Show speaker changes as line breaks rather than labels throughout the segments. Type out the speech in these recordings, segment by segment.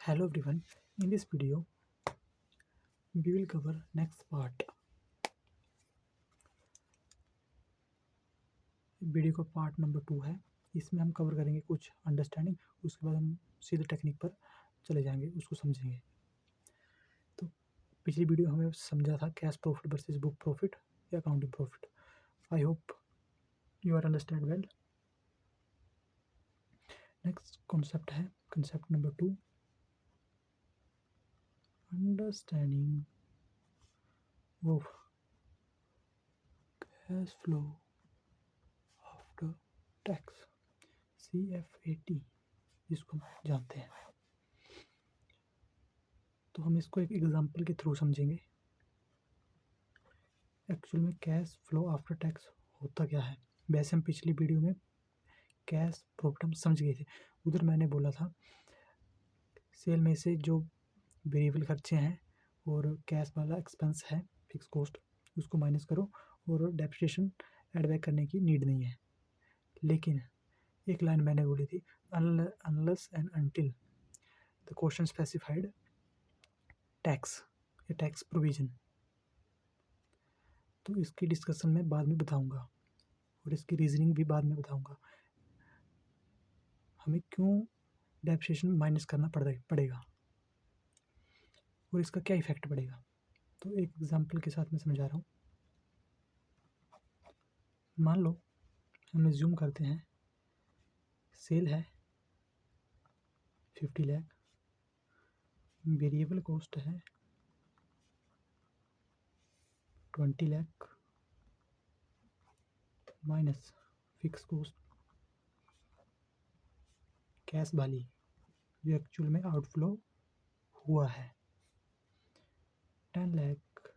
Hello everyone, in this video we will cover next part। Video का part number 2 है। इसमें हम cover करेंगे कुछ अंडरस्टैंडिंग, उसके बाद हम सीधे टेक्निक पर चले जाएंगे, उसको समझेंगे। तो पिछली वीडियो हमें समझा था cash profit versus book profit या accounting profit. I hope you are understand well. Next concept है concept number 2, understanding of cash flow after tax, CFAT जिसको हम जानते हैं। तो हम इसको एक एग्जांपल के थ्रू समझेंगे। एक्चुअल में कैश फ्लो आफ्टर टैक्स होता क्या है। वैसे हम पिछली वीडियो में कैश प्रॉफिट हम समझ गए थे। उधर मैंने बोला था सेल में से जो वेरिएबल खर्चे हैं और कैश वाला एक्सपेंस है फिक्स कॉस्ट, उसको माइनस करो और डेप्रिसिएशन ऐड बैक करने की नीड नहीं है। लेकिन एक लाइन मैंने बोली थी, unless and until the question specified tax या टैक्स प्रोविजन। तो इसकी डिस्कशन मैं बाद में बताऊंगा और इसकी रीजनिंग भी बाद में बताऊंगा। हमें क्यों डेप्रिसिएशन माइनस करना पड़ेगा और इसका क्या इफेक्ट पड़ेगा। तो एक एग्जांपल के साथ मैं समझा रहा हूँ। मान लो हम एज्यूम करते हैं सेल है 50 लाख, वेरिएबल कॉस्ट है 20 lakh minus fix cost cash वाली जो एक्चुअल में आउटफ्लो हुआ है 10 lakh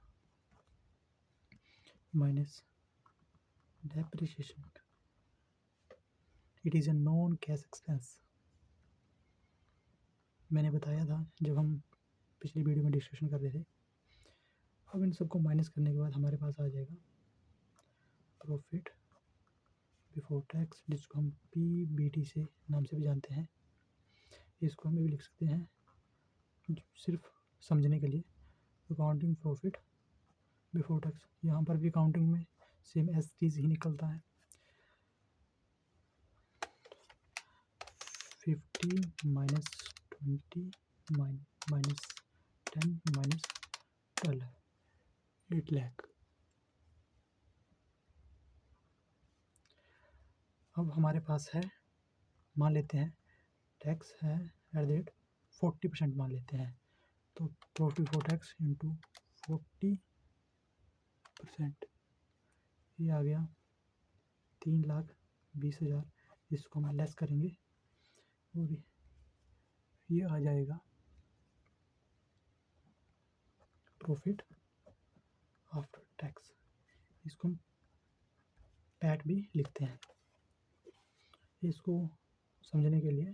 minus depreciation, it is a non cash expense. मैंने बताया था जब हम पिछली वीडियो में डिस्कशन कर रहे थे। अब इन सबको माइनस करने के बाद हमारे पास आ जाएगा प्रॉफिट बिफोर टैक्स, जिसको हम PBT से नाम से भी जानते हैं। इसको हम भी लिख सकते हैं सिर्फ समझने के लिए, अकाउंटिंग प्रॉफिट बिफोर टैक्स। यहाँ पर भी अकाउंटिंग में सेम एज चीज़ ही निकलता है। 50 माइनस 20 माइनस 10 माइनस 12, 8 लाख। अब हमारे पास है, मान लेते हैं टैक्स है एट द रेट 40% मान लेते हैं। तो प्रॉफिट बिफोर टैक्स इंटू 40%, ये आ गया 3,20,000। इसको हम लेस करेंगे और ये आ जाएगा प्रॉफिट आफ्टर टैक्स। इसको हम पैट भी लिखते हैं। इसको समझने के लिए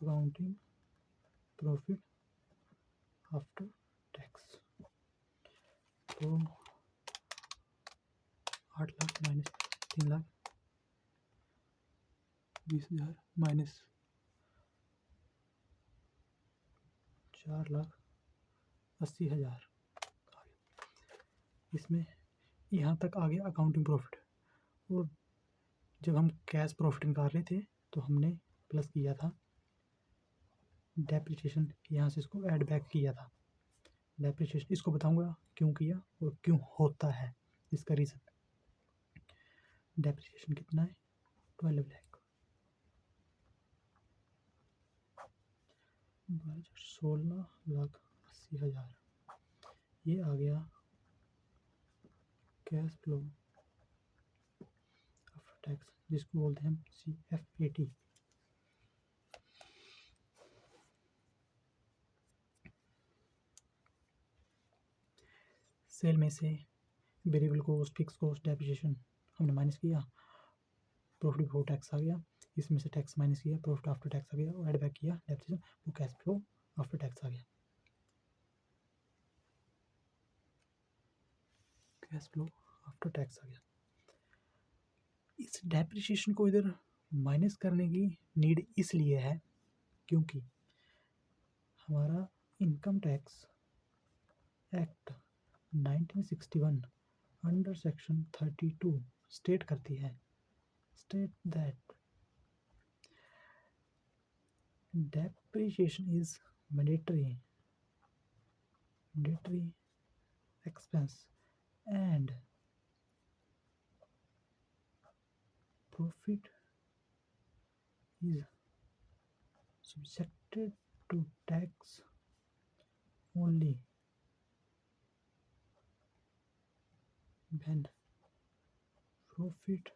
अकाउंटिंग प्रॉफिट आफ्टर टैक्स, तो 8 लाख माइनस 3,20,000 माइनस 4,80,000। इसमें यहाँ तक आ गया अकाउंटिंग प्रॉफिट। और जब हम कैश प्रॉफिट निकाल रहे थे तो हमने प्लस किया था डेप्रिसिएशन, यहाँ से इसको ऐड बैक किया था। डेप्रिसिएशन इसको बताऊंगा क्यों किया और क्यों होता है, इसका रीज़न। डेप्रिसिएशन कितना है 12 लाख, 16,80,000। ये आ गया कैश फ्लो आफ्टर टैक्स, जिसको बोलते हैं हम CFAT। सेल में से variable cost, fix cost, depreciation हमने माइनस किया, प्रॉफिट बिफोर टैक्स आ गया। इसमें से टैक्स माइनस किया, प्रॉफिट आफ्टर टैक्स आ गया, और ऐड बैक किया डेप्रिसिएशन, वो कैश फ्लो आफ्टर टैक्स आ गया। कैश फ्लो आफ्टर टैक्स आ गया। इस डेप्रिसिएशन को इधर माइनस करने की नीड इसलिए है क्योंकि हमारा income tax act 1961 under section 32 state करती है, state that depreciation is mandatory expense and profit is subjected to tax only when profit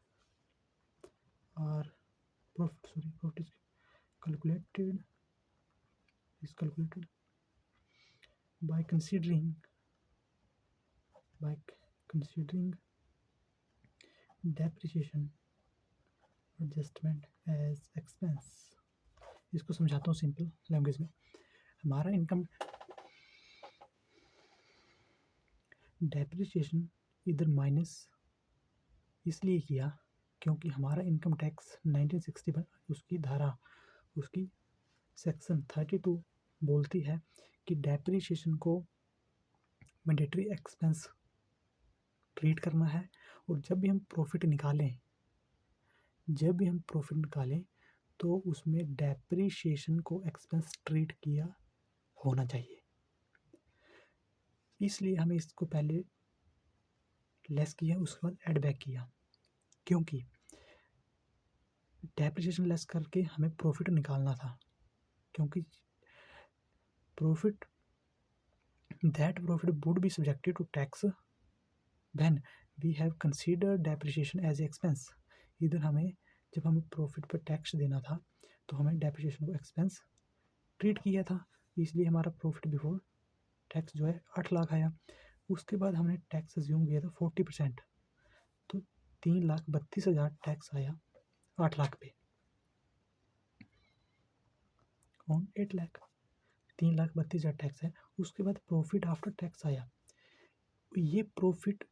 is calculated by considering depreciation adjustment as expense। इसको समझाता हूँ सिंपल लैंग्वेज में। हमारा income depreciation इधर minus इसलिए किया क्योंकि हमारा इनकम टैक्स 1961 उसकी धारा उसकी सेक्शन 32 बोलती है कि डेप्रिसिएशन को मैंडेटरी एक्सपेंस ट्रीट करना है, और जब भी हम प्रॉफिट निकालें तो उसमें डेप्रिसिएशन को एक्सपेंस ट्रीट किया होना चाहिए। इसलिए हमें इसको पहले लेस किया, उसके बाद ऐड बैक किया, क्योंकि डेप्रिसिएशन लेस करके हमें प्रॉफिट निकालना था, क्योंकि that profit would be subjected to tax when we have considered depreciation as expense। इधर जब हमें प्रॉफिट पर टैक्स देना था तो हमें डेप्रिसिएशन को एक्सपेंस ट्रीट किया था, इसलिए हमारा प्रॉफिट बिफोर टैक्स जो है 8 लाख आया। उसके बाद हमने टैक्स अज्यूम किया था 40%, तो 3,32,000 टैक्स आया 8 लाख पे ऑन 8 लाख, 3,32,000 टैक्स है। उसके बाद प्रॉफिट आफ्टर टैक्स आया। ये प्रॉफिट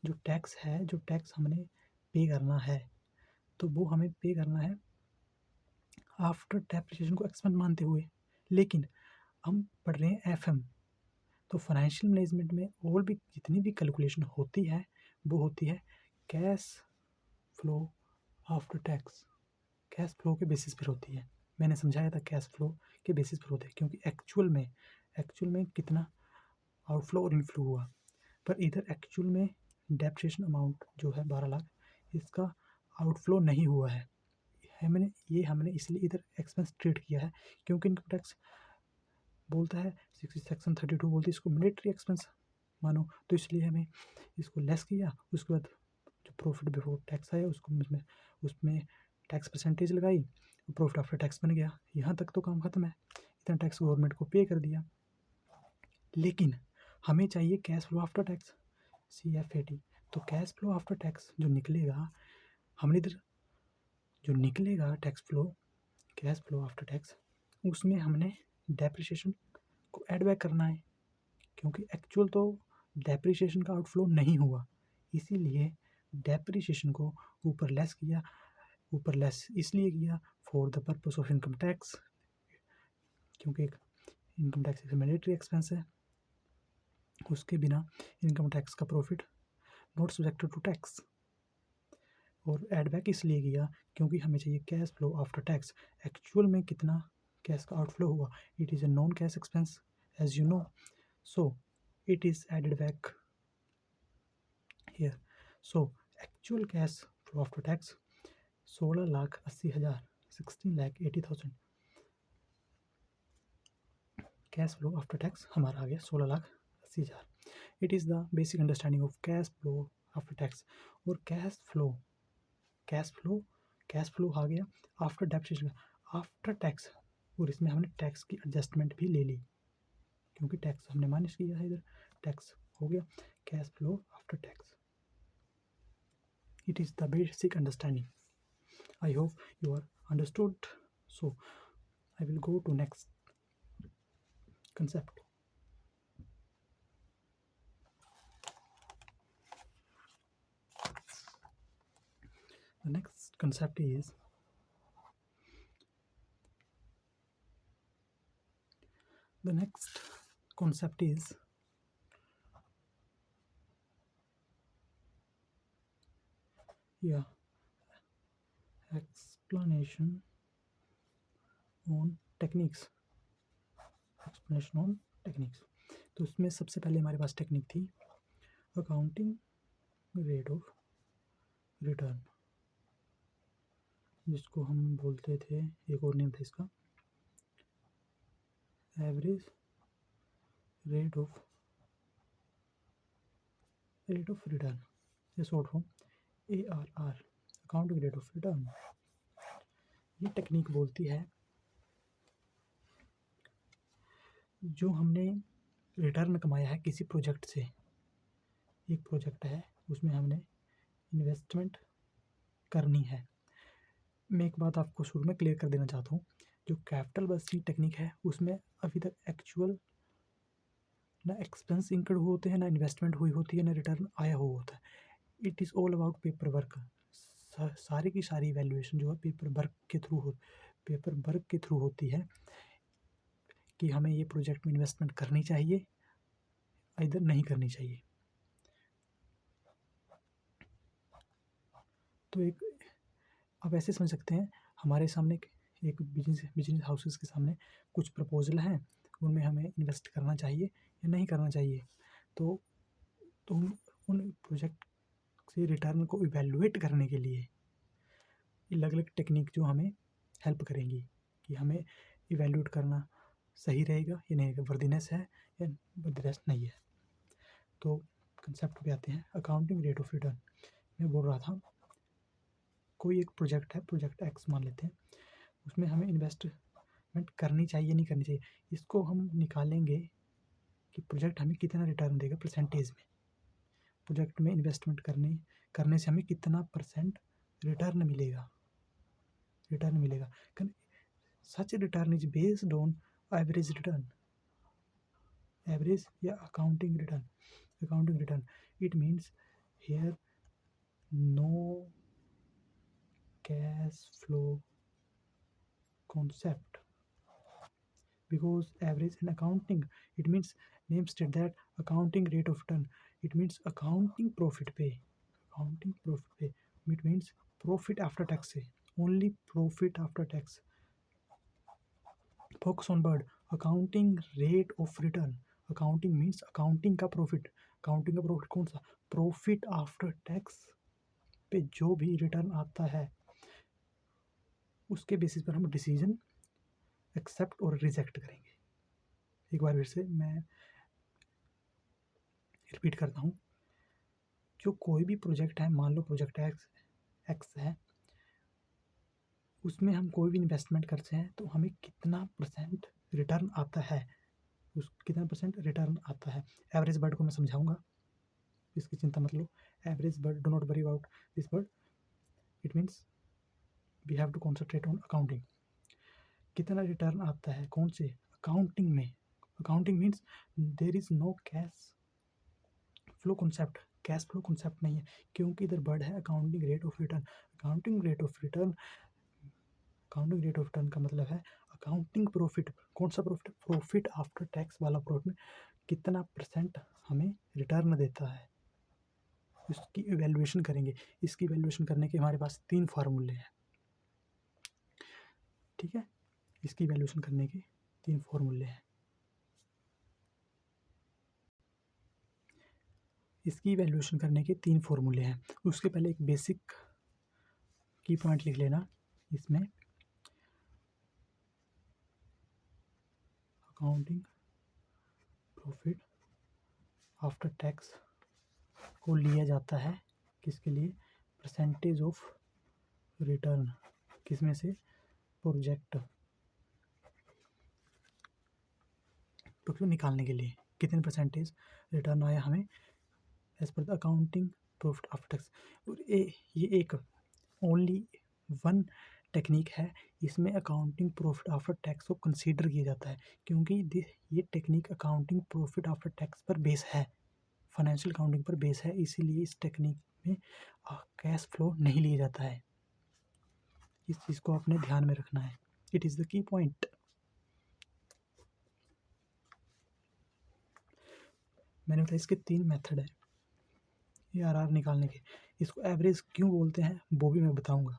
जो टैक्स है, जो टैक्स हमने पे करना है, तो वो हमें पे करना है आफ्टर डेप्रिसिएशन को एक्सपेंस मानते हुए। लेकिन हम पढ़ रहे हैं एफएम, तो फाइनेंशियल मैनेजमेंट में और भी जितनी भी कैलकुलेशन होती है वो होती है cash flow after tax, cash flow के बेसिस पर होती है। मैंने समझाया था कैश फ्लो के बेसिस पर होते हैं, क्योंकि एक्चुअल में कितना आउटफ्लो और इनफ्लो हुआ, पर इधर एक्चुअल में डेप्रिसिएशन अमाउंट जो है 12 लाख, इसका आउटफ्लो नहीं हुआ है। हमने इसलिए इधर एक्सपेंस ट्रीट किया है, क्योंकि इनकम टैक्स बोलता है सेक्शन 32 बोलती है इसको मैंडेटरी एक्सपेंस मानो, तो इसलिए हमें इसको लेस किया। उसके बाद जो प्रॉफिट बिफोर टैक्स आया उसमें टैक्स परसेंटेज लगाई, प्रॉफिट आफ्टर टैक्स बन गया। यहाँ तक तो काम खत्म है, इतना टैक्स गवर्नमेंट को पे कर दिया। लेकिन हमें चाहिए cash flow after tax, CFAT। तो कैश फ्लो आफ्टर टैक्स जो निकलेगा, हमने इधर जो निकलेगा tax flow, cash flow after tax, उसमें हमने डेप्रिसिएशन को ऐड बैक करना है, क्योंकि एक्चुअल तो डेप्रिसिएशन का आउटफ्लो नहीं हुआ, इसीलिए डेप्रिसिएशन को ऊपर लेस इसलिए किया for the purpose of income tax, क्योंकि इनकम टैक्स एक मैंडेटरी एक्सपेंस है, उसके बिना इनकम टैक्स का profit not subjected to tax. और ऐड बैक इसलिए किया क्योंकि हमें चाहिए cash flow after tax, actual में कितना कैश का आउटफ्लो हुआ। It is a non cash expense as you know, so it is added back here. So actual cash flow after tax 16,80,000, 16,80,000 cash flow after tax हमारा आ गया 16,80,000। It is the basic understanding of cash flow after tax. और cash flow आ गया after depreciation, after tax, और इसमें हमने tax की adjustment भी ले ली, क्योंकि टैक्स हमने माइनस किया है, इधर टैक्स हो गया cash flow after tax. It is the basic understanding. I hope you are understood. So I will go to next concept. The next concept is The next concept is explanation on techniques. तो उसमें सबसे पहले हमारे पास technique थी accounting rate of return, जिसको हम बोलते थे, एक और नेम था इसका, एवरेज रेट ऑफ रिटर्न, ये short form ARR, accounting rate of return. ये टेक्निक बोलती है जो हमने रिटर्न कमाया है किसी प्रोजेक्ट से, एक प्रोजेक्ट है उसमें हमने इन्वेस्टमेंट करनी है। मैं एक बात आपको शुरू में क्लियर कर देना चाहता हूँ, जो कैपिटल बजटिंग टेक्निक है उसमें अभी तक एक्चुअल ना एक्सपेंस इंकर्ड हुए होते हैं, ना इन्वेस्टमेंट हुई होती है, ना रिटर्न आया हुआ होता है। It is all about paper work. सारी की सारी वैल्यूएशन जो है पेपर वर्क के थ्रू होती है कि हमें ये प्रोजेक्ट में इन्वेस्टमेंट करनी चाहिए इधर नहीं करनी चाहिए। तो एक आप ऐसे समझ सकते हैं, हमारे सामने एक बिजनेस हाउसेस के सामने कुछ प्रपोजल हैं, उनमें हमें इन्वेस्ट करना चाहिए या नहीं करना चाहिए। तो उन प्रोजेक्ट से रिटर्न को इवैल्यूएट करने के लिए अलग अलग टेक्निक जो हमें हेल्प करेंगी कि हमें इवैल्यूएट करना सही रहेगा या नहीं रहेगा, वर्दीनेस है या वर्दीनेस नहीं है। तो कंसेप्ट पे आते हैं, अकाउंटिंग रेट ऑफ रिटर्न। मैं बोल रहा था कोई एक प्रोजेक्ट है, प्रोजेक्ट एक्स मान लेते हैं, उसमें हमें इन्वेस्टमेंट करनी चाहिए नहीं करनी चाहिए, इसको हम निकालेंगे कि प्रोजेक्ट हमें कितना रिटर्न देगा परसेंटेज में, प्रोजेक्ट में इन्वेस्टमेंट करने से हमें कितना परसेंट रिटर्न मिलेगा। Such return is based on average return, average या accounting return. It means here no cash flow concept, because average in accounting, it means name state that accounting rate of return, it means accounting profit pay, it means profit after tax, only profit after tax। focus on word accounting rate of return, accounting means accounting का profit कौन सा, profit after tax पे जो भी return आता है उसके basis पर हम डिसीजन एक्सेप्ट और रिजेक्ट करेंगे। एक बार फिर से मैं रिपीट करता हूँ, जो कोई भी प्रोजेक्ट है, मान लो प्रोजेक्ट एक्स है, उसमें हम कोई भी इन्वेस्टमेंट करते हैं तो हमें कितना परसेंट रिटर्न आता है, एवरेज बर्ड को मैं समझाऊंगा, इसकी चिंता मत लो। Average bird, do not worry about this bird, it means we have to concentrate on accounting. कितना रिटर्न आता है कौन से, अकाउंटिंग में। Accounting means there is no cash flow concept नहीं है, क्योंकि इधर बर्ड है accounting rate of return. Accounting rate of return का मतलब है अकाउंटिंग प्रॉफिट। कौन सा प्रॉफिट, प्रॉफिट आफ्टर टैक्स वाला प्रॉफिट में कितना परसेंट हमें रिटर्न देता है, इसकी इवैल्यूएशन करेंगे। इसकी इवैल्यूएशन करने के हमारे पास 3 फार्मूले हैं, ठीक है। इसकी इवैल्यूएशन करने के 3 फार्मूले हैं। उसके पहले एक बेसिक की पॉइंट लिख लेना, इसमें अकाउंटिंग प्रॉफिट आफ्टर टैक्स को लिया जाता है किसके लिए, परसेंटेज ऑफ रिटर्न, किसमें से, प्रोजेक्ट निकालने के लिए कितने परसेंटेज रिटर्न आया हमें as per the accounting profit after tax. और ये एक ओनली वन टेक्निक है, इसमें अकाउंटिंग प्रॉफिट आफ्टर टैक्स को कंसीडर किया जाता है, क्योंकि ये technique accounting profit after tax पर बेस है, फाइनेंशियल अकाउंटिंग पर बेस है, इसीलिए इस टेक्निक में कैश फ्लो नहीं लिया जाता है। इस चीज़ को अपने ध्यान में रखना है, it is the key point. मैंने बताया इसके 3 मेथड है ARR निकालने के। इसको एवरेज क्यों बोलते हैं वो भी मैं बताऊंगा।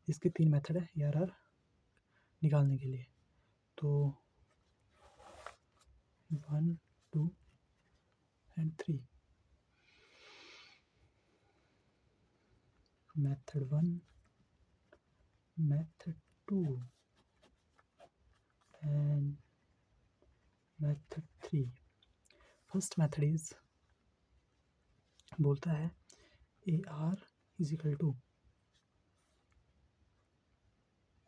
इसके 3 मेथड है ARR निकालने के लिए। तो 1, 2 and 3। Method 1, method 2 and method 3. First method is बोलता है AR is equal to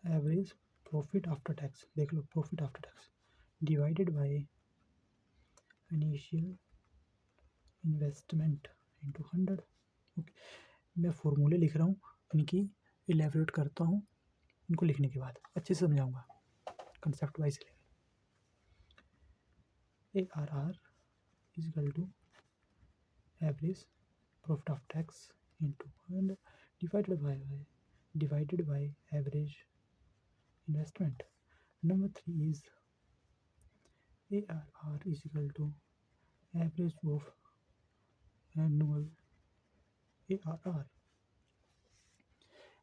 average profit after tax. देख लो, profit after tax divided by initial investment into 100। Okay, मैं फॉर्मूले लिख रहा हूँ, इनकी इलेबोरेट करता हूँ, इनको लिखने के बाद अच्छे से समझाऊंगा concept wise. ARR is equal to average profit after tax into 100 divided by average investment. Number 3 is ARR is equal to average of annual ARR.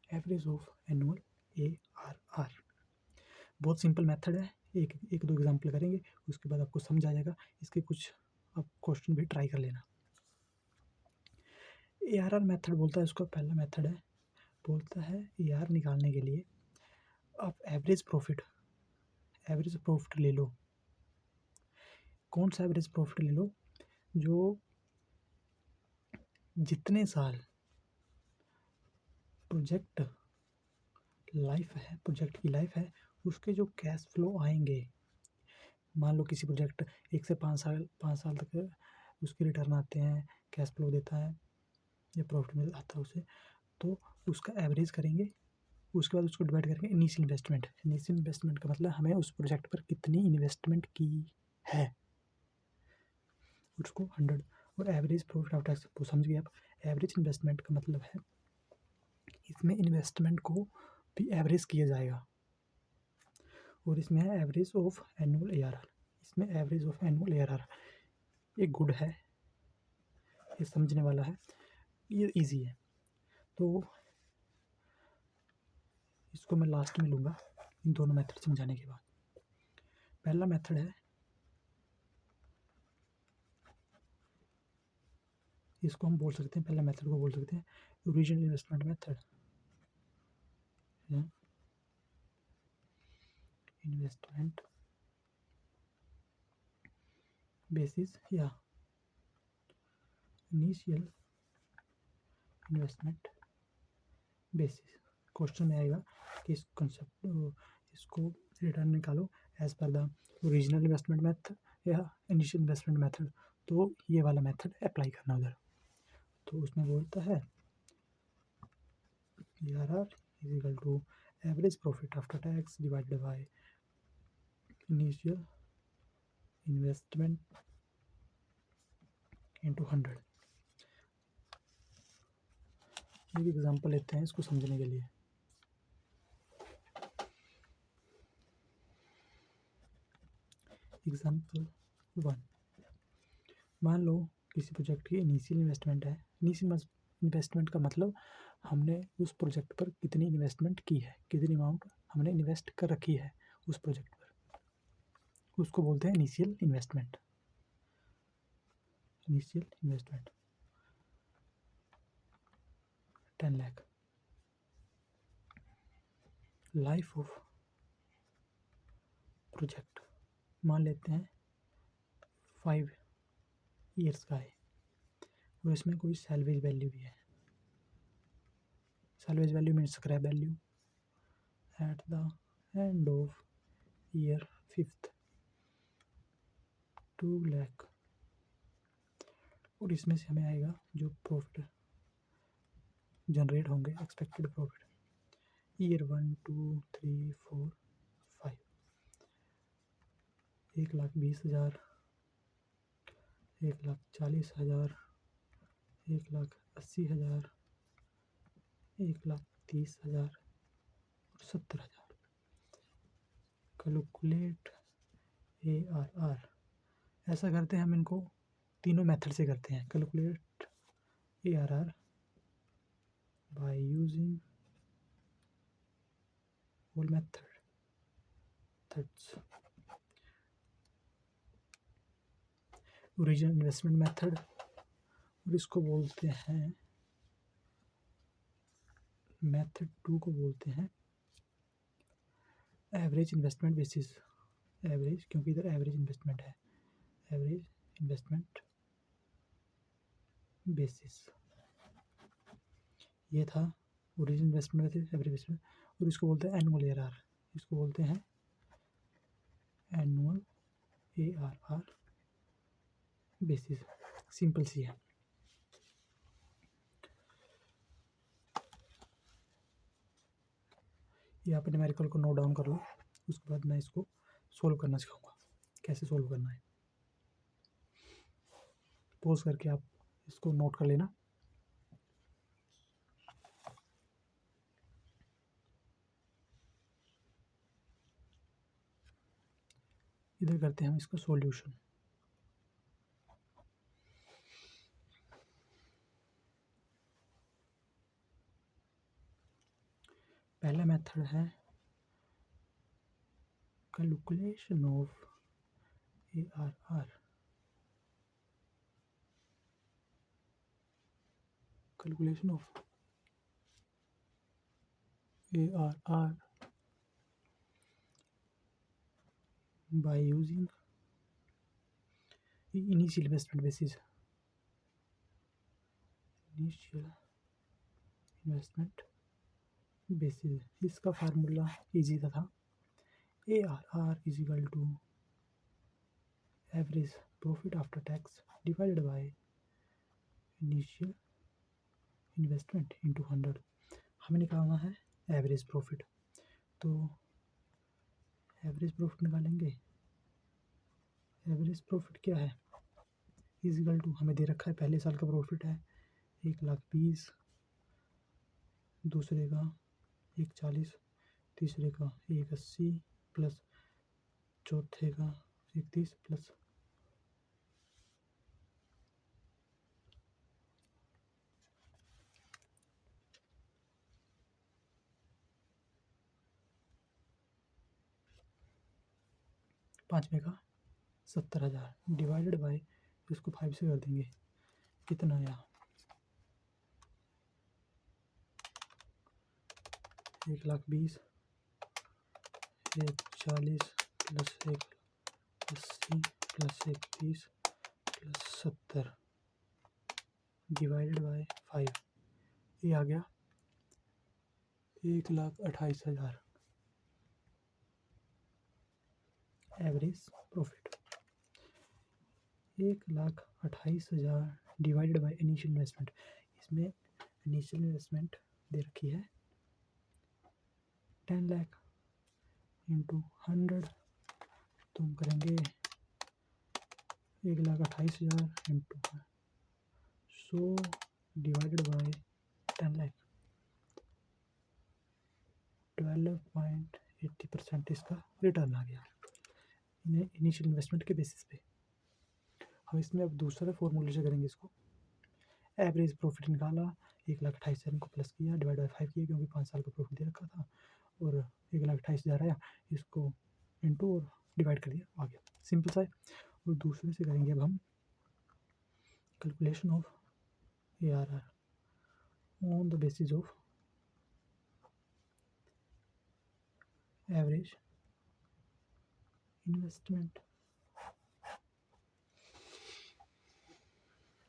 Average of annual ARR बहुत सिंपल मेथड है। एक दो example करेंगे, उसके बाद आपको समझ आ जाएगा। इसके कुछ आप क्वेश्चन भी ट्राई कर लेना। ARR मेथड बोलता है, उसका पहला मेथड है, बोलता है ARR निकालने के लिए आप एवरेज प्रॉफिट ले लो। कौन सा एवरेज प्रॉफिट ले लो? जो जितने साल प्रोजेक्ट की लाइफ है, उसके जो कैश फ्लो आएंगे। मान लो किसी प्रोजेक्ट 1 से 5 साल तक उसके रिटर्न आते हैं, कैश फ्लो देता है या प्रॉफिट में आता है उसे, तो उसका एवरेज करेंगे। उसके बाद उसको डिवाइड करेंगे इनिशियल इन्वेस्टमेंट का मतलब हमें उस प्रोजेक्ट पर कितनी इन्वेस्टमेंट की है, उसको 100। और एवरेज प्रॉफिट आफ्टर टैक्स वो समझ गए आप। एवरेज इन्वेस्टमेंट का मतलब है इसमें इन्वेस्टमेंट को भी एवरेज किया जाएगा। और इसमें है एवरेज ऑफ एनुअल ARR। इसमें एवरेज ऑफ एनुअल ARR ये गुड है, ये समझने वाला है, ये इजी है। तो इसको मैं लास्ट में लूँगा इन दोनों मेथड समझाने के बाद। पहला मेथड है, इसको हम बोल सकते हैं, पहला मेथड को बोल सकते हैं original investment method. Investment basis या इनिशियल इन्वेस्टमेंट बेसिस। क्वेश्चन में आएगा कि इस कॉन्सेप्ट इसको रिटर्न निकालो as per the original investment method या इनिशियल इन्वेस्टमेंट मेथड। तो ये वाला मेथड अप्लाई करना उधर। तो उसमें बोलता है ARR is equal to average profit after tax divided by initial investment into 100। एक एग्जांपल लेते हैं इसको समझने के लिए। एग्जांपल 1, मान लो किसी प्रोजेक्ट की इनिशियल इन्वेस्टमेंट है। इनिशियल इन्वेस्टमेंट का मतलब हमने उस प्रोजेक्ट पर कितनी इन्वेस्टमेंट की है, कितनी अमाउंट हमने इन्वेस्ट कर रखी है उस प्रोजेक्ट पर, उसको बोलते हैं initial investment. Initial investment 10 lakh. Life of project मान लेते हैं 5 ईयर्स का है, और इसमें कोई सैलवेज वैल्यू भी है। Salvage value means scrap value eight the end of year 5th 2 lakh. और इसमें से हमें आएगा जो प्रॉफिट जनरेट होंगे, एक्सपेक्टेड प्रॉफिट ईयर 1 2 3 4 5, 1,20,000, 1,40,000, 1,80,000, 1,30,000 और 70,000। Calculate ARR। ऐसा करते हैं हम इनको तीनों मेथड से करते हैं। Calculate ARR by using all methods. Original investment method, और इसको बोलते हैं मेथड 2 को बोलते हैं एवरेज इन्वेस्टमेंट बेसिस। एवरेज, क्योंकि इधर एवरेज इन्वेस्टमेंट है, एवरेज इन्वेस्टमेंट बेसिस। ये था original investment basis, average investment. और इसको बोलते हैं एनुअल ARR, इसको बोलते हैं एनुअल ARR बेसिस। सिंपल सी है। ये आप न्यूमेरिकल को नोट डाउन कर लो, उसके बाद मैं इसको सोल्व करना सिखाऊंगा, कैसे सोल्व करना है। पॉज करके आप इसको नोट कर लेना। इधर करते हैं हम इसका सॉल्यूशन। पहला मेथड है calculation of ARR, calculation of ARR by using initial investment basis। initial investment basis, इसका फार्मूला इजी था। ARR is equal to average profit after tax divided by initial investment into 100। हमें निकालना है average profit, तो average profit निकालेंगे। Average profit क्या है, is equal to, हमें दे रखा है पहले साल का प्रॉफिट है 1,20,000, दूसरे का 1,40,000, तीसरे का 1,80,000 प्लस चौथे का 31 प्लस 5वें का 70,000 डिवाइडेड बाय, इसको 5 से कर देंगे, कितना आया 1,20,000, 1,40,000 plus 1,80,000 plus 31 plus 70 divided by 5। ये आ गया 1,28,000 average profit. 1,28,000 divided by initial investment. इसमें इनिशियल इन्वेस्टमेंट दे रखी है 10 लाख इंटू 100, तो हम करेंगे 1,28,000 इंटू 100 डिवाइडेड बाय 10 लाख, 12.80% इसका रिटर्न आ गया इनिशियल इन्वेस्टमेंट के बेसिस पे। हम इसमें अब दूसरे फॉर्मूले से करेंगे इसको। एवरेज प्रॉफिट निकाला, 1,28,000 को प्लस किया, डिवाइड बाय 5 किया, क्योंकि 5 साल का प्रॉफिट दे रखा था, और 1,28,000 आया, इसको इंटू और डिवाइड कर दिया, आ गया, सिंपल सा है। और दूसरे से करेंगे अब हम calculation of ARR on the basis of average investment.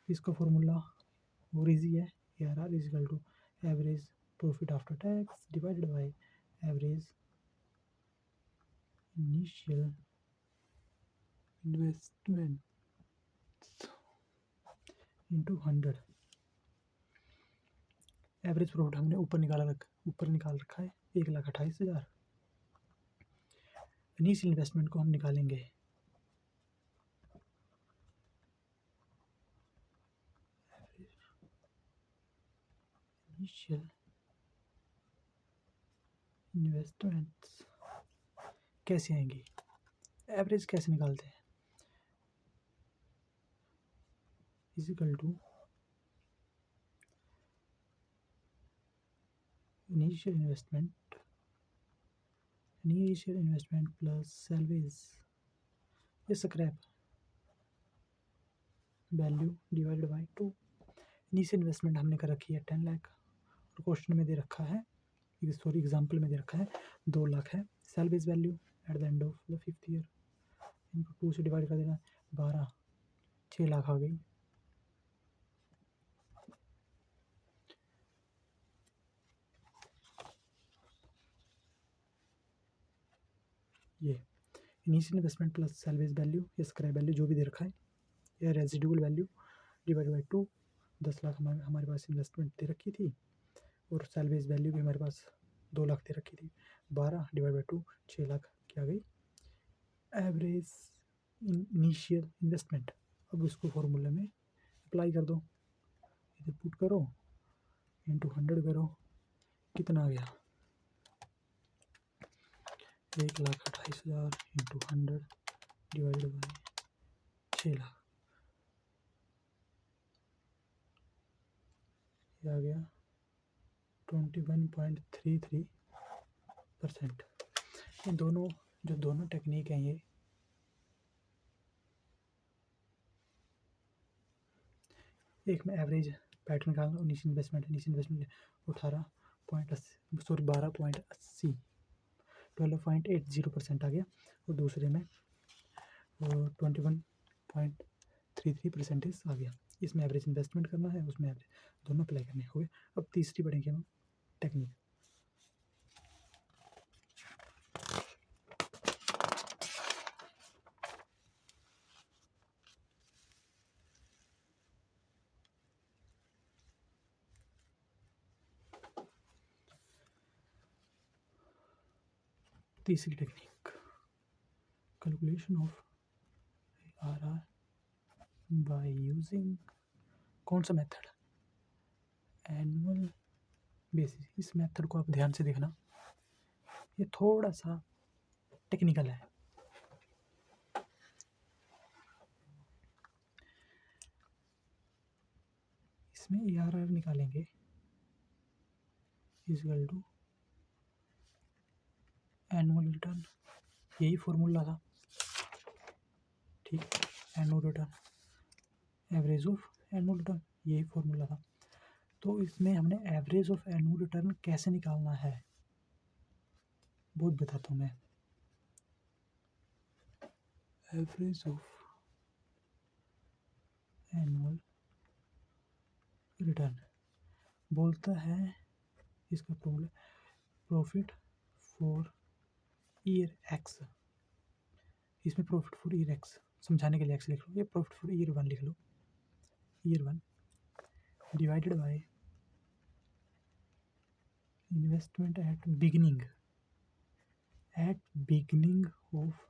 इसका फॉर्मूला और इजी है, ARR is equal to average profit after tax divided by average initial investment into 100। Average profit हमने ऊपर निकाल रखा है 1,28,000। इनिशियल इन्वेस्टमेंट को हम निकालेंगे इनिशियल इन्वेस्टमेंट्स कैसे आएंगी, एवरेज कैसे निकालते हैं, is equal to initial investment plus salaries ये scrap value divided by 2। Initial investment हमने कर रखी है 10 लाख और क्वेश्चन में दे रखा है, सॉरी एग्जाम्पल में दे रखा है 2 लाख है। Salaries value eight the end of the 5th year, इनको 2 से डिवाइड कर देना, 12 6 लाख आ गई। ये initial investment plus salaries value या स्क्रैप वैल्यू जो भी दे रखा है या residual value divide by 2। 10 lakh हमारे पास इन्वेस्टमेंट दे रखी थी और सैलरीज वैल्यू भी हमारे पास 2 लाख दे रखी थी। 12 डिवाइड बाई 2 6 लाख की आ गई एवरेज इनिशियल इन्वेस्टमेंट। अब इसको फॉर्मूले में अप्लाई कर दो, इधर पुट करो इंटू 100 करो, कितना आ गया 1,28,000 इंटू 100 डिवाइडेड बाई 6 लाख, ये आ गया 21.33%। ये दोनों टेक्निक हैं, ये एक में एवरेज पैटर्न निकालना, इनिशियल इन्वेस्टमेंट 12.80 12.80% आ गया और दूसरे में 21.33% आ गया। इसमें एवरेज इन्वेस्टमेंट करना है, उसमें एवरेज, दोनों अप्लाई करने हो गए। अब तीसरी पढ़ेंगे हम टेक्निक। तीसरी technique calculation of RR by using कौन सा मेथड, एनुअल बेसिस। इस मेथड को आप ध्यान से देखना, ये थोड़ा सा टेक्निकल है। इसमें ARR निकालेंगे इक्वल टू एनुअल रिटर्न, यही फॉर्मूला था, ठीक। Annual return average of annual return, यही फॉर्मूला था। तो इसमें हमने एवरेज ऑफ एनुअल रिटर्न कैसे निकालना है वो बताता हूँ मैं। एवरेज ऑफ एनुअल रिटर्न बोलता है, इसका formula profit for year x. इसमें प्रॉफिट फॉर ईयर एक्स समझाने के लिए एक्स लिख लो, ये प्रॉफिट फॉर ईयर 1 लिख लो, year 1 divided by investment at beginning of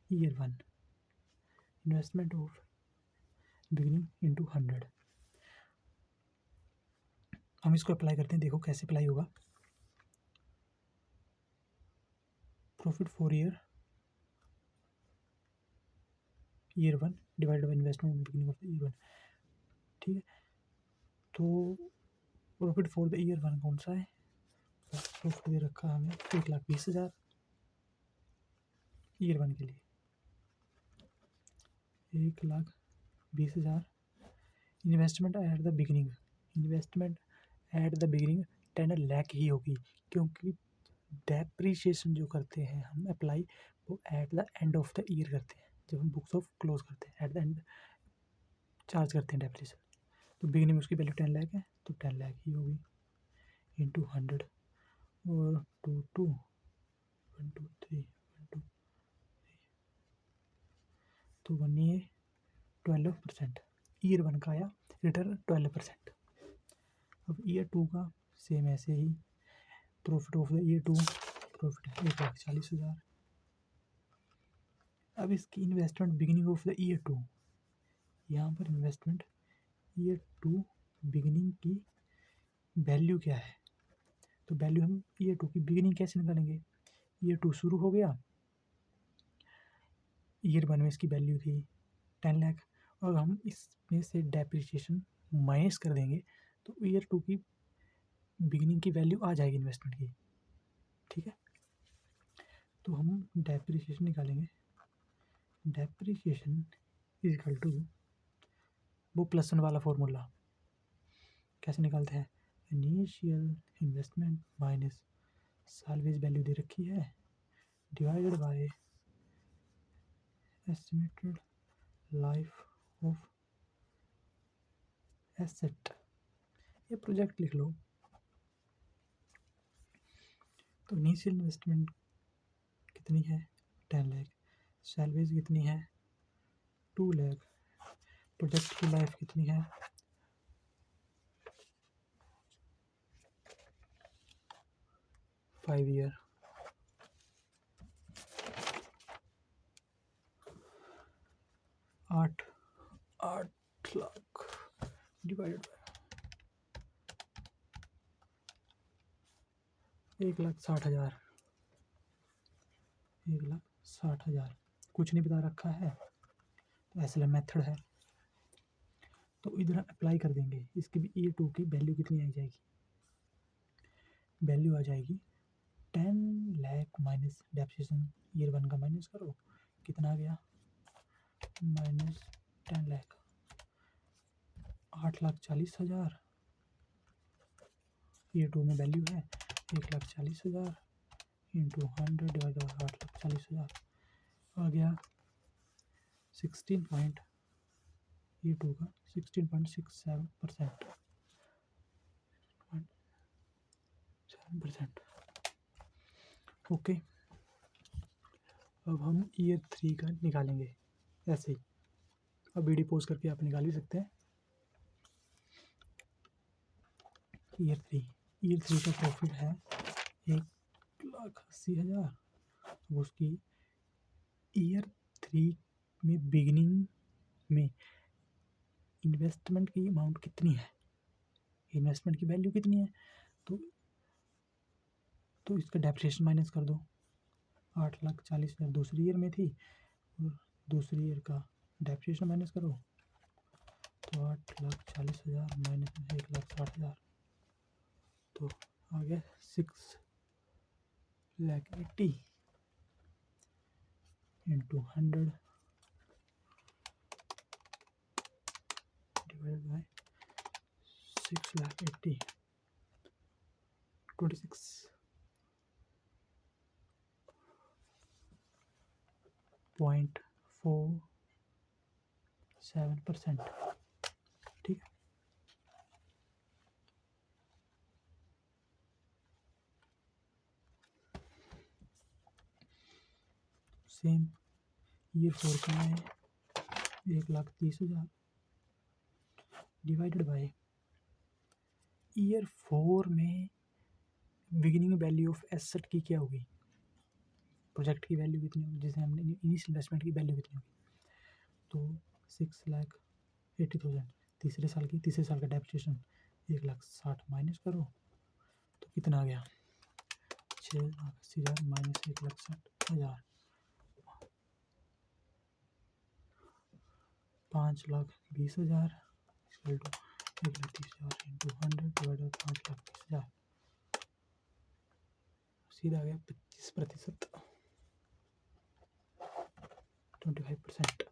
year 1, investment of beginning into 100। हम इसको अप्लाई करते हैं, देखो कैसे अप्लाई होगा। Profit for year 1 divided by investment beginning of the year 1, ठीक है। तो प्रॉफिट फॉर द ईयर 1 कौन सा है, प्रॉफिट दे रखा है हमें 1,20,000 ईयर 1 के लिए, 1,20,000। Investment at the beginning, investment at the beginning 10 lakh ही होगी, क्योंकि डेप्रीशिएशन जो करते हैं हम अप्लाई, वो at the end of the year करते हैं, जब हम बुक्स ऑफ क्लोज करते हैं एट द एंड चार्ज करते हैं डेप्रीशिएशन। तो बिगिनिंग में उसकी वैल्यू 10 लाख है, तो 10 लाख ही होगी इंटू 100 और 2 2 1 2 3 1 2 तो बनिए 12%। ईयर 1 का आया रिटर्न 12%। अब ईयर 2 का सेम ऐसे ही, profit of the year 2 profit है 1,40,000। अब इसकी investment beginning of the year 2, यहाँ पर इन्वेस्टमेंट ईयर 2 बिगिनिंग की वैल्यू क्या है, तो वैल्यू हम ईयर 2 की बिगिनिंग कैसे निकालेंगे। ईयर 2 शुरू हो गया, ईयर 1 में इसकी वैल्यू थी 10 लाख और हम इसमें से डेप्रिसिएशन माइनस कर देंगे तो ईयर 2 की बिगिनिंग की वैल्यू आ जाएगी इन्वेस्टमेंट की। ठीक है, तो हम डेप्रिसिएशन निकालेंगे। डेप्रिसिएशन इज इक्वल टू वो प्लस वन वाला फॉर्मूला कैसे निकालते हैं, initial investment minus salvage value दे रखी है divided by estimated life of asset. ये प्रोजेक्ट लिख लो। तो इनिशियल इन्वेस्टमेंट कितनी है 10 लाख, सैलरीज कितनी है 2 लाख, प्रोजेक्ट की लाइफ कितनी है 5 ईयर। आठ लाख डिवाइडेड बाय 1,60,000। 1,60,000 कुछ नहीं बता रखा है तो ऐसे मेथड है तो इधर अप्लाई कर देंगे। इसकी भी ईयर 2 की वैल्यू कितनी आ जाएगी, वैल्यू आ जाएगी 10 लाख माइनस डेप्रिसिएशन ईयर 1 का माइनस करो कितना आ गया माइनस 10 लाख 8,40,000। ईयर 2 में वैल्यू है 1,40,000 इंटू 100 डिवाइड बाई 8,40,000 आ गया 16 ईयर 2 का 16.67%। ओके, अब हम ईयर 3 का निकालेंगे ऐसे ही। अब वीडियो पोज करके आप निकाल भी सकते हैं। ईयर 3 का प्रॉफिट है 1,80,000। उसकी ईयर 3 में बिगिनिंग में इन्वेस्टमेंट की अमाउंट कितनी है, इन्वेस्टमेंट की वैल्यू कितनी है, तो इसका डेप्रिसिएशन माइनस कर दो। 8,40,000 दूसरी ईयर में थी और दूसरी ईयर का डेप्रिसिएशन माइनस करो तो 8,40,000 माइनस 1,60,000 तो आ गया 6,80,000 इंटू 100 डिवाइडेड बाय 6,80,000 26.47%। ठीक है, सेम ईयर 4 का है 1,30,000 डिवाइडेड बाय ईयर 4 में बिगिनिंग वैल्यू ऑफ एसेट की क्या होगी, प्रोजेक्ट की वैल्यू कितनी होगी, जिसे हमने इनिशियल इन्वेस्टमेंट की वैल्यू कितनी होगी, तो 6,80,000। तीसरे साल का डेप्रिसिएशन 1,60,000 माइनस करो तो कितना आ गया 6,80,000 minus 1,60,000 5,20,000 equal to 1,30,000 into 100 divide by 5,20,000 सीधा आ गया 25%, 25%।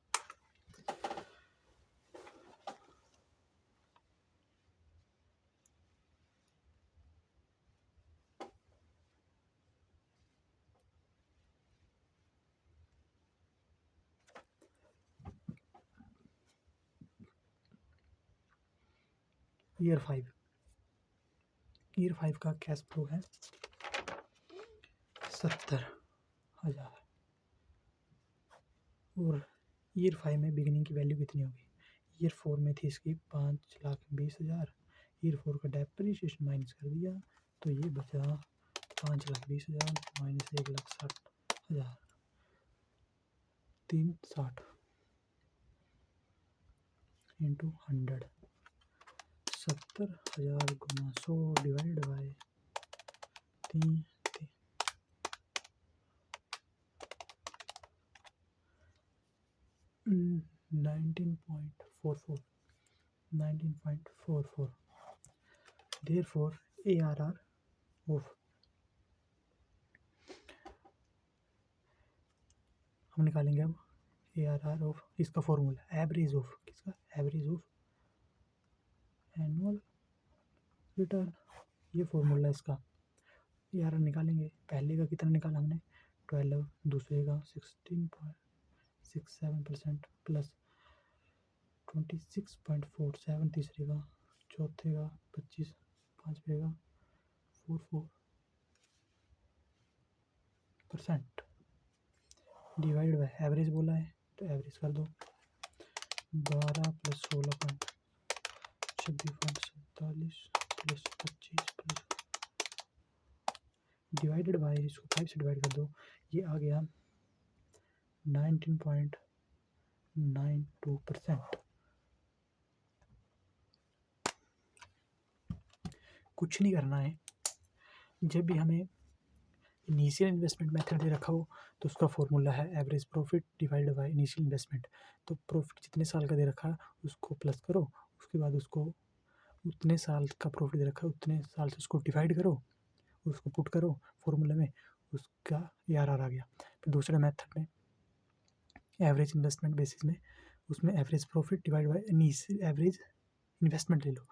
ईयर 5 का कैश फ्लो है 70,000 और ईयर 5 में बिगिनिंग की वैल्यू कितनी होगी, ईयर 4 में थी इसकी 5,20,000। ईयर 4 का डेप्रिसिएशन माइनस कर दिया तो ये बचा 5,20,000 minus 1,60,000 360 into 100 70,000 Guna 100 divide by 3 3 19.44 therefore ARR of हम निकालेंगे अब ARR ऑफ इसका फॉर्मूला एवरेज ऑफ किसका एवरेज ऑफ एनुअल रिटर्न ये फॉर्मूला इसका ARR निकालेंगे पहले का कितना निकाला हमने 12 दूसरे का 16.67% प्लस 26.47 तीसरे का चौथे का 25 पाँचवे का 44% डिवाइड बाय एवरेज बोला है तो एवरेज कर दो 12 plus 16.26.47 plus 25 plus divided by इसको 5 से डिवाइड कर दो ये आ गया 19.92%। कुछ नहीं करना है जब भी हमें इनिशियल इन्वेस्टमेंट मेथड दे रखा हो तो उसका फॉर्मूला है average profit divide by initial investment. तो प्रॉफिट जितने साल का दे रखा है उसको प्लस करो उसके बाद उसको उतने साल का प्रॉफिट दे रखा है उतने साल से उसको डिवाइड करो उसको पुट करो फॉर्मूले में उसका ARR आ गया। फिर दूसरे मेथड में एवरेज इन्वेस्टमेंट बेसिस में उसमें average profit divide by average investment ले लो।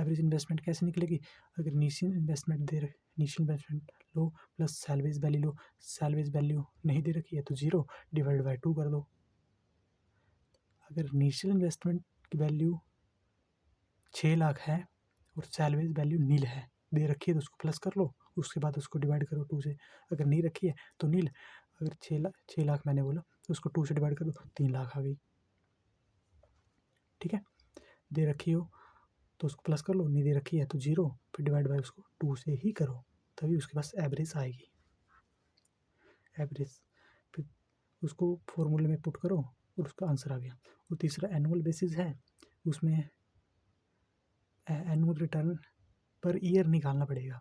एवरेज इन्वेस्टमेंट कैसे निकलेगी अगर इनिशियल इन्वेस्टमेंट लो प्लस सैलवेज वैल्यू लो सैलवेज वैल्यू नहीं दे रखी है तो 0 डिवाइड बाय 2 कर दो। अगर इनिशियल इन्वेस्टमेंट की वैल्यू 6 लाख है और सैलवेज वैल्यू नील है दे रखी है तो उसको प्लस कर लो उसके बाद उसको डिवाइड करो 2 से। अगर नहीं रखी है तो नील अगर 6 लाख मैंने बोला तो उसको 2 से डिवाइड कर दो 3 लाख आ गई। ठीक है दे रखी हो तो उसको प्लस कर लो नहीं दे रखी है तो 0 फिर डिवाइड बाय उसको 2 से ही करो तभी उसके पास एवरेज आएगी। एवरेज फिर उसको फॉर्मूले में पुट करो और उसका आंसर आ गया। और तीसरा एनुअल बेसिस है उसमें एनुअल रिटर्न पर ईयर निकालना पड़ेगा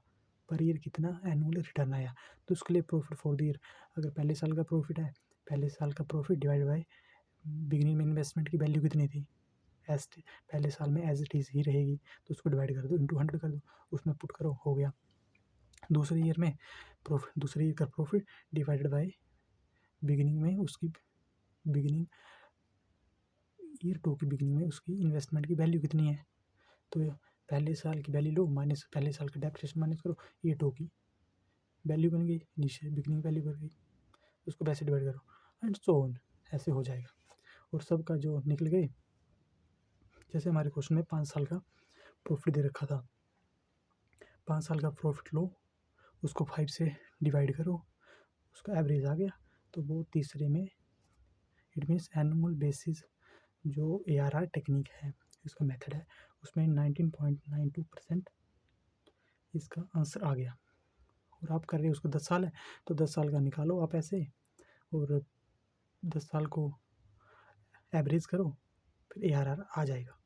पर ईयर कितना एनुअल रिटर्न आया तो उसके लिए प्रॉफिट फॉर द ईयर अगर पहले साल का प्रॉफिट है पहले साल का प्रॉफिट डिवाइड बाय बिगिनिंग में इन्वेस्टमेंट की वैल्यू कितनी थी पहले साल में एज इट इज़ ही रहेगी तो उसको डिवाइड कर दो इंटू 100 कर दो उसमें पुट करो हो गया। दूसरे ईयर में प्रॉफिट दूसरे ईयर का प्रॉफिट डिवाइडेड बाय बिगिनिंग में उसकी बिगिनिंग ईयर 2 की बिगिनिंग में उसकी इन्वेस्टमेंट की वैल्यू कितनी है तो पहले साल की वैल्यू लो माइनस पहले साल का डेप्रिसिएशन माइनस करो ईयर 2 की वैल्यू बन गई इनिशियल बिगिनिंग वैल्यू बन गई उसको वैसे डिवाइड करो एंड सो ऑन ऐसे हो जाएगा। और सबका जो निकल गए जैसे हमारे क्वेश्चन में 5 साल का प्रॉफिट दे रखा था 5 साल का प्रॉफिट लो उसको 5 से डिवाइड करो उसका एवरेज आ गया तो वो तीसरे में इट मीन्स एनुअल बेसिस जो ARR टेक्निक है इसका मेथड है उसमें 19.92% इसका आंसर आ गया। और आप कर रहे हो उसको 10 साल है तो 10 साल का निकालो आप ऐसे और 10 साल को एवरेज करो फिर ARR आ जाएगा।